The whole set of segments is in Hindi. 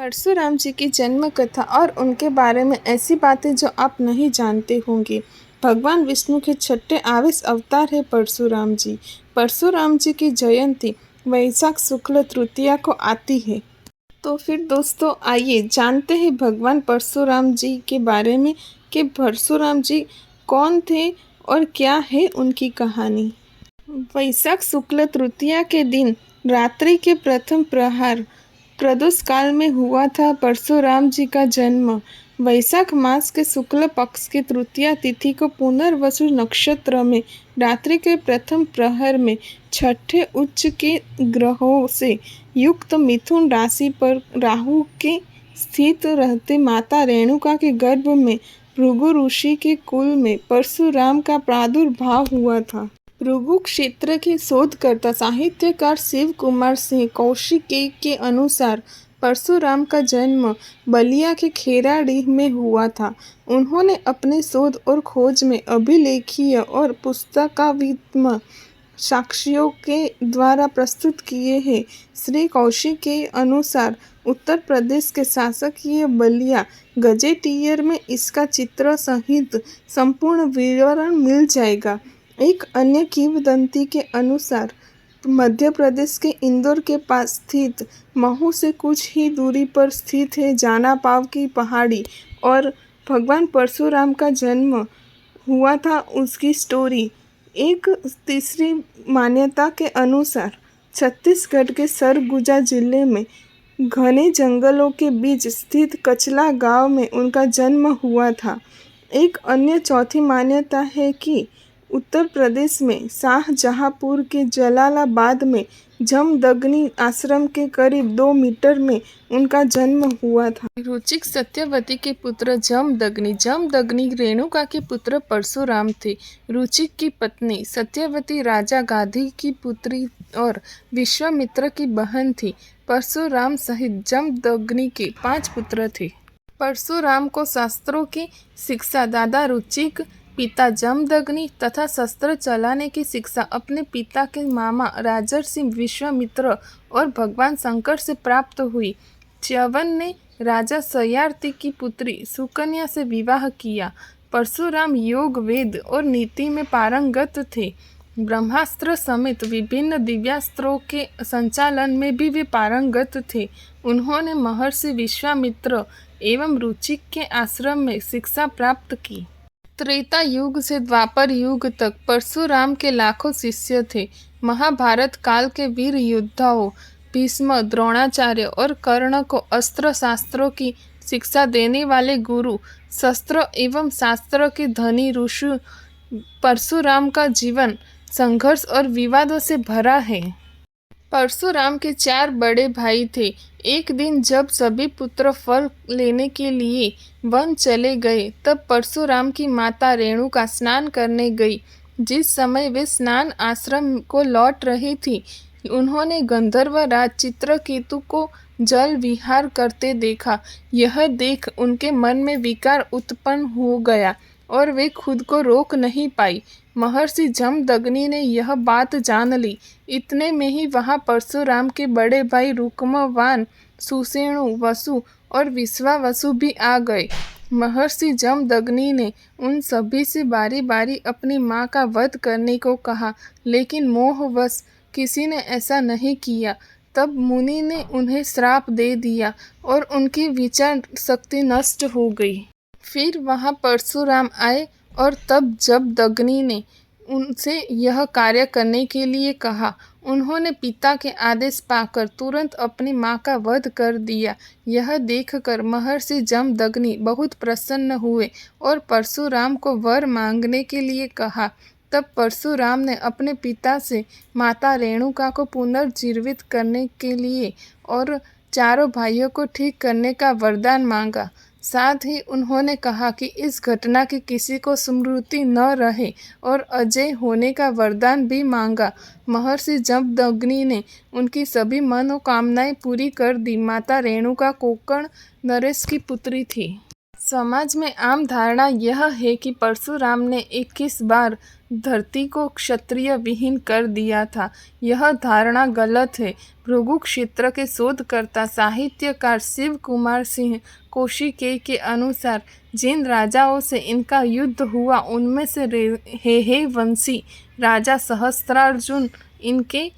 परशुराम जी की जन्म कथा और उनके बारे में ऐसी बातें जो आप नहीं जानते होंगे। भगवान विष्णु के छठे आवेश अवतार है परशुराम जी। परशुराम जी की जयंती वैशाख शुक्ल तृतीया को आती है। तो फिर दोस्तों आइए जानते हैं भगवान परशुराम जी के बारे में कि परशुराम जी कौन थे और क्या है उनकी कहानी। वैशाख शुक्ल तृतीया के दिन रात्रि के प्रथम प्रहार प्रदोष काल में हुआ था परशुराम जी का जन्म। वैशाख मास के शुक्ल पक्ष की तृतीया तिथि को पुनर्वसु नक्षत्र में रात्रि के प्रथम प्रहर में छठे उच्च के ग्रहों से युक्त मिथुन राशि पर राहु के स्थित रहते माता रेणुका के गर्भ में भृगु ऋषि के कुल में परशुराम का प्रादुर्भाव हुआ था। भृगु क्षेत्र के शोधकर्ता साहित्यकार शिव कुमार सिंह कौशिकी के अनुसार परशुराम का जन्म बलिया के खेराडीह में हुआ था। उन्होंने अपने शोध और खोज में अभिलेखीय और पुस्तकात्मक साक्ष्यों के द्वारा प्रस्तुत किए हैं। श्री कौशिक के अनुसार उत्तर प्रदेश के शासकीय बलिया गजेटियर में इसका चित्र सहित संपूर्ण विवरण मिल जाएगा। एक अन्य किंवदंती के अनुसार मध्य प्रदेश के इंदौर के पास स्थित महू से कुछ ही दूरी पर स्थित है जानापाव की पहाड़ी और भगवान परशुराम का जन्म हुआ था उसकी स्टोरी। एक तीसरी मान्यता के अनुसार छत्तीसगढ़ के सरगुजा जिले में घने जंगलों के बीच स्थित कचला गांव में उनका जन्म हुआ था। एक अन्य चौथी मान्यता है कि उत्तर प्रदेश में शाहजहांपुर के जलालाबाद में जमदग्नि आश्रम के करीब 2 मीटर में उनका जन्म हुआ था। रुचिक सत्यवती के पुत्र जमदग्नि रेणुका के पुत्र परशुराम थे। रुचिक की पत्नी सत्यवती राजा गाधी की पुत्री और विश्वामित्र की बहन थी। परशुराम सहित जमदग्नि के 5 पुत्र थे। परशुराम को शास्त्रों की शिक्षा दादा रुचिक, पिता जमदग्नि तथा शस्त्र चलाने की शिक्षा अपने पिता के मामा राजर्षि विश्वामित्र और भगवान शंकर से प्राप्त हुई। च्यवन ने राजा सयाति की पुत्री सुकन्या से विवाह किया। परशुराम योग, वेद और नीति में पारंगत थे। ब्रह्मास्त्र समेत विभिन्न दिव्यास्त्रों के संचालन में भी वे पारंगत थे। उन्होंने महर्षि विश्वामित्र एवं रुचिक के आश्रम में शिक्षा प्राप्त की। त्रेता युग से द्वापर युग तक परशुराम के लाखों शिष्य थे। महाभारत काल के वीर योद्धाओं भीष्म, द्रोणाचार्य और कर्ण को अस्त्र शास्त्रों की शिक्षा देने वाले गुरु, शस्त्र एवं शास्त्र के धनी ऋषि परशुराम का जीवन संघर्ष और विवादों से भरा है। परशुराम के 4 बड़े भाई थे। एक दिन जब सभी पुत्र फल लेने के लिए वन चले गए तब परशुराम की माता रेणुका स्नान करने गई। जिस समय वे स्नान आश्रम को लौट रही थी उन्होंने गंधर्व राज चित्रकेतु को जल विहार करते देखा। यह देख उनके मन में विकार उत्पन्न हो गया और वे खुद को रोक नहीं पाई। महर्षि जमदग्नि ने यह बात जान ली। इतने में ही वहाँ परशुराम के बड़े भाई रुक्मवान, सुषेणु, वसु और विश्वावसु भी आ गए। महर्षि जमदग्नि ने उन सभी से बारी बारी अपनी माँ का वध करने को कहा, लेकिन मोहवश किसी ने ऐसा नहीं किया। तब मुनि ने उन्हें श्राप दे दिया और उनकी विचार शक्ति नष्ट हो गई। फिर वहाँ परशुराम आए और तब जमदग्नि ने उनसे यह कार्य करने के लिए कहा। उन्होंने पिता के आदेश पाकर तुरंत अपनी माँ का वध कर दिया। यह देखकर महर्षि जमदग्नि बहुत प्रसन्न हुए और परशुराम को वर मांगने के लिए कहा। तब परशुराम ने अपने पिता से माता रेणुका को पुनर्जीवित करने के लिए और चारों भाइयों को ठीक करने का वरदान मांगा। साथ ही उन्होंने कहा कि इस घटना की किसी को स्मृति न रहे और अजय होने का वरदान भी मांगा। महर्षि जमदग्नि ने उनकी सभी मनोकामनाएं पूरी कर दी। माता रेणुका कोकण नरेश की पुत्री थी। समाज में आम धारणा यह है कि परशुराम ने 21 बार धरती को क्षत्रिय विहीन कर दिया था। यह धारणा गलत है। भृगु क्षेत्र के शोधकर्ता साहित्यकार शिव कुमार सिंह कौशिकी के अनुसार जिन राजाओं से इनका युद्ध हुआ उनमें से हेहे वंशी राजा सहस्त्रार्जुन इनके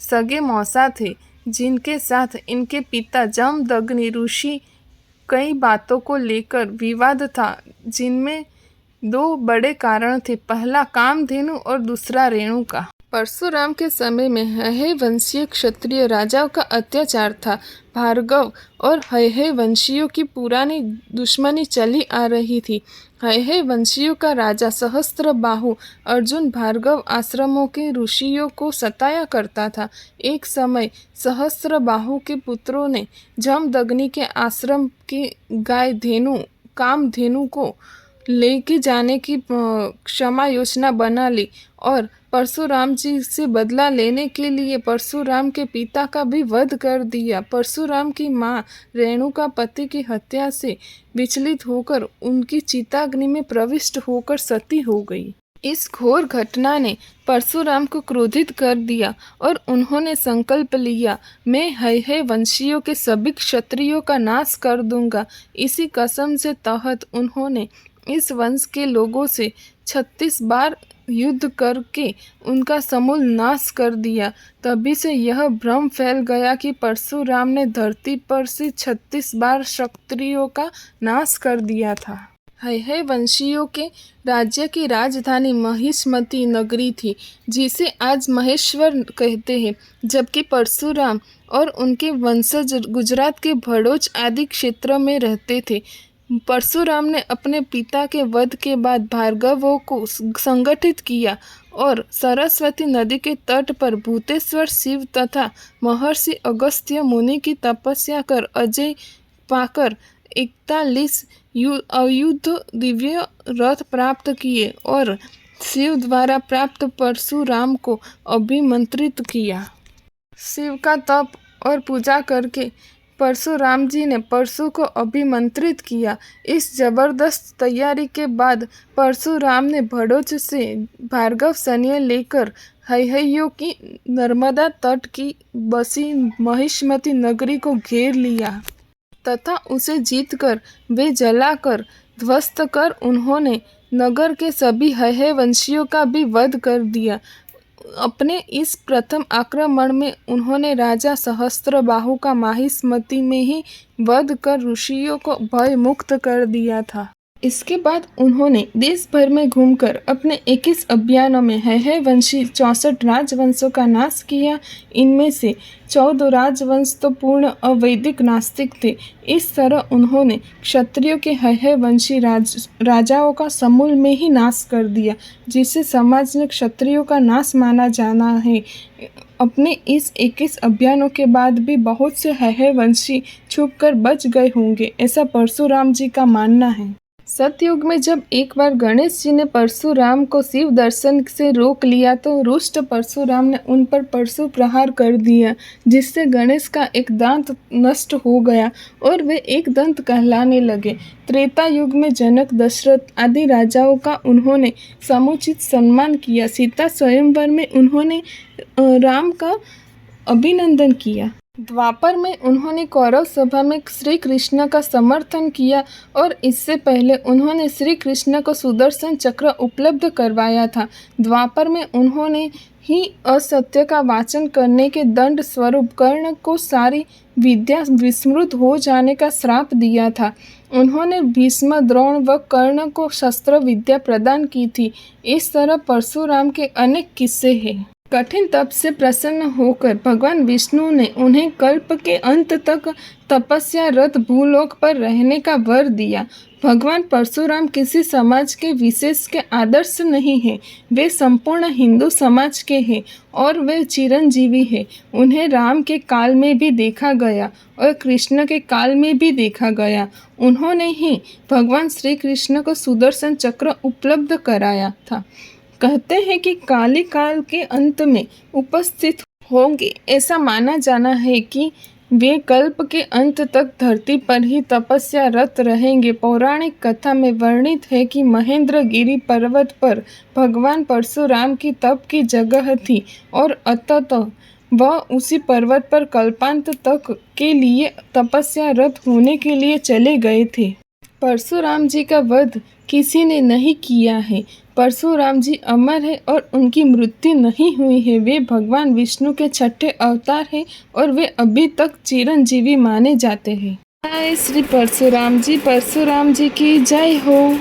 सगे मौसा थे, जिनके साथ इनके पिता जमदग्नि ऋषि कई बातों को लेकर विवाद था, जिनमें दो बड़े कारण थे, पहला कामधेनु और दूसरा रेणुका। परशुराम के समय में हैहे वंशीय क्षत्रिय राजाओं का अत्याचार था। भार्गव और हैहे वंशियों की पुरानी दुश्मनी चली आ रही थी। हैहे वंशियों का राजा सहस्त्रबाहु अर्जुन भार्गव आश्रमों के ऋषियों को सताया करता था। एक समय सहस्त्रबाहु के पुत्रों ने जमदग्नि के आश्रम की गाय धेनु कामधेनु को लेके जाने की क्षमा योजना बना ली और परशुराम जी से बदला लेने के लिए परशुराम के पिता का भी वध कर दिया। परशुराम की माँ रेणुका पति की हत्या से विचलित होकर उनकी चिताग्नि में प्रविष्ट होकर सती हो गई। इस घोर घटना ने परशुराम को क्रोधित कर दिया और उन्होंने संकल्प लिया, मैं हैहे वंशियों के सभी क्षत्रियों का नाश कर दूंगा। इसी कसम से तहत उन्होंने इस वंश के लोगों से 36 बार युद्ध करके उनका समूल नाश कर दिया। तभी से यह भ्रम फैल गया कि परशुराम ने धरती पर से 36 बार क्षत्रियों का नाश कर दिया था। हैहे वंशियों के राज्य की राजधानी महिष्मती नगरी थी, जिसे आज महेश्वर कहते हैं, जबकि परशुराम और उनके वंशज गुजरात के भड़ोच आदि क्षेत्रों में रहते थे। परशुराम ने अपने पिता के वध के बाद भार्गवों को संगठित किया और सरस्वती नदी के तट पर भूतेश्वर शिव तथा महर्षि अगस्त्य मुनि की तपस्या कर अजय पाकर 41 अयुद्ध दिव्य रथ प्राप्त किए और शिव द्वारा प्राप्त परशुराम को अभिमंत्रित किया। शिव का तप और पूजा करके परशुराम जी ने परशु को अभिमंत्रित किया। इस जबरदस्त तैयारी के बाद परशुराम ने भड़ोच से भार्गव सैन्य लेकर हैहइयों की नर्मदा तट की बसी महिष्मती नगरी को घेर लिया तथा उसे जीतकर वे जलाकर ध्वस्त कर उन्होंने नगर के सभी हैहे वंशियों का भी वध कर दिया। अपने इस प्रथम आक्रमण में उन्होंने राजा सहस्त्रबाहु का महिष्मती में ही वध कर ऋषियों को भय मुक्त कर दिया था। इसके बाद उन्होंने देश भर में घूमकर अपने 21 अभियानों में हैहे वंशी 64 राजवंशों का नाश किया। इनमें से 14 राजवंश तो पूर्ण अवैदिक नास्तिक थे। इस तरह उन्होंने क्षत्रियों के हैहे वंशी राजाओं का समूल में ही नाश कर दिया, जिसे समाज ने क्षत्रियों का नाश माना जाना है। अपने इस 21 अभियानों के बाद भी बहुत से हैहे वंशी छुपकर बच गए होंगे, ऐसा परशुराम जी का मानना है। सतयुग में जब एक बार गणेश जी ने परशुराम को शिव दर्शन से रोक लिया तो रुष्ट परशुराम ने उन पर परशु प्रहार कर दिया, जिससे गणेश का एक दांत नष्ट हो गया और वे एक दंत कहलाने लगे। त्रेता युग में जनक, दशरथ आदि राजाओं का उन्होंने समुचित सम्मान किया। सीता स्वयंवर में उन्होंने राम का अभिनंदन किया। द्वापर में उन्होंने कौरव सभा में श्री कृष्ण का समर्थन किया और इससे पहले उन्होंने श्री कृष्ण को सुदर्शन चक्र उपलब्ध करवाया था। द्वापर में उन्होंने ही असत्य का वाचन करने के दंड स्वरूप कर्ण को सारी विद्या विस्मृत हो जाने का श्राप दिया था। उन्होंने भीष्म, द्रोण व कर्ण को शस्त्र विद्या प्रदान की थी। इस तरह परशुराम के अनेक किस्से हैं। कठिन तप से प्रसन्न होकर भगवान विष्णु ने उन्हें कल्प के अंत तक तपस्यारत भूलोक पर रहने का वर दिया। भगवान परशुराम किसी समाज के विशेष के आदर्श नहीं हैं, वे संपूर्ण हिंदू समाज के हैं और वे चिरंजीवी हैं। उन्हें राम के काल में भी देखा गया और कृष्ण के काल में भी देखा गया। उन्होंने ही भगवान श्री कृष्ण को सुदर्शन चक्र उपलब्ध कराया था। कहते हैं कि काली काल के अंत में उपस्थित होंगे। ऐसा माना जाना है कि वे कल्प के अंत तक धरती पर ही तपस्यारत रहेंगे। पौराणिक कथा में वर्णित है कि महेंद्रगिरी पर्वत पर भगवान परशुराम की तप की जगह थी और अतः वह उसी पर्वत पर कल्पांत तक के लिए तपस्यारत होने के लिए चले गए थे। परशुराम जी का वध किसी ने नहीं किया है। परशुराम जी अमर है और उनकी मृत्यु नहीं हुई है। वे भगवान विष्णु के छठे अवतार हैं और वे अभी तक चिरंजीवी माने जाते हैं। जय श्री परशुराम जी की जय हो।